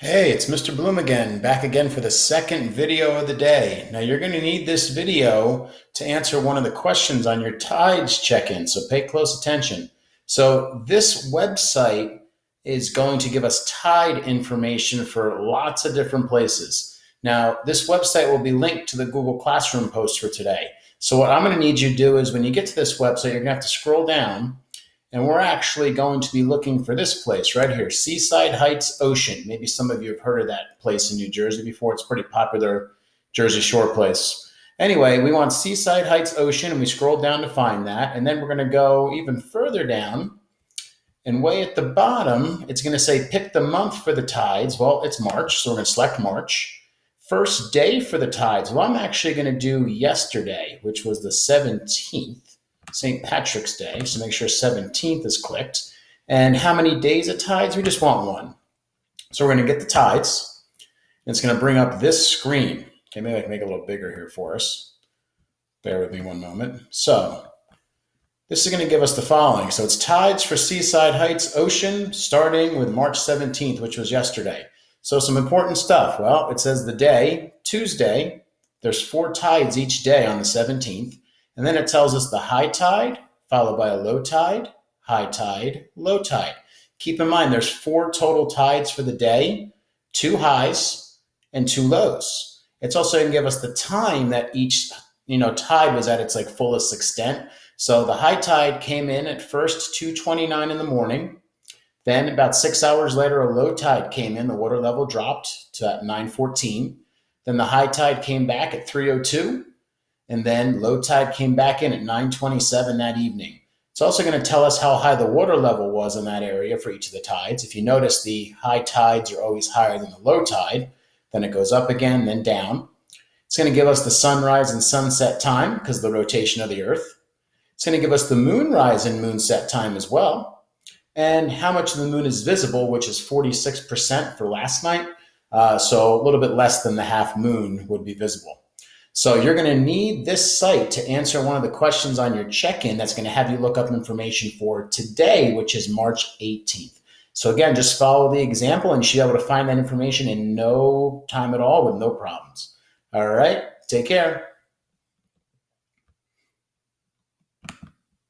Hey, it's Mr. Bloom again, back again for the second video of the day. Now, you're going to need this video to answer one of the questions on your Tides check-in, so pay close attention. So, this website is going to give us Tide information for lots of different places. Now, this website will be linked to the Google Classroom post for today. So, what I'm going to need you to do is when you get to this website, you're going to have to scroll down and we're actually going to be looking for this place right here, Seaside Heights Ocean. Maybe some of you have heard of that place in New Jersey before. It's a pretty popular Jersey Shore place. Anyway, we want Seaside Heights Ocean, and we scroll down to find that. And then we're going to go even further down. And way at the bottom, it's going to say pick the month for the tides. Well, it's March, so we're going to select March. First day for the tides. Well, I'm actually going to do yesterday, which was the 17th. St. Patrick's Day, so make sure 17th is clicked. And how many days of tides? We just want one. So we're going to get the tides. And it's going to bring up this screen. Okay, maybe I can make it a little bigger here for us. Bear with me one moment. So this is going to give us the following. So it's tides for Seaside Heights Ocean starting with March 17th, which was yesterday. So some important stuff. Well, it says the day, Tuesday. There's 4 tides each day on the 17th. And then it tells us the high tide, followed by a low tide, high tide, low tide. Keep in mind, there's 4 total tides for the day, 2 highs and 2 lows. It's also going to give us the time that each tide was at its fullest extent. So the high tide came in at first 2:29 in the morning. Then about 6 hours later, a low tide came in. The water level dropped to 9:14. Then the high tide came back at 3:02. And then low tide came back in at 9:27 that evening. It's also going to tell us how high the water level was in that area for each of the tides. If you notice, the high tides are always higher than the low tide. Then it goes up again, then down. It's going to give us the sunrise and sunset time because of the rotation of the Earth. It's going to give us the moonrise and moonset time as well. And how much of the moon is visible, which is 46% for last night. So a little bit less than the half moon would be visible. So you're going to need this site to answer one of the questions on your check-in that's going to have you look up information for today, which is March 18th. So again, just follow the example and you should be able to find that information in no time at all with no problems. All right, take care.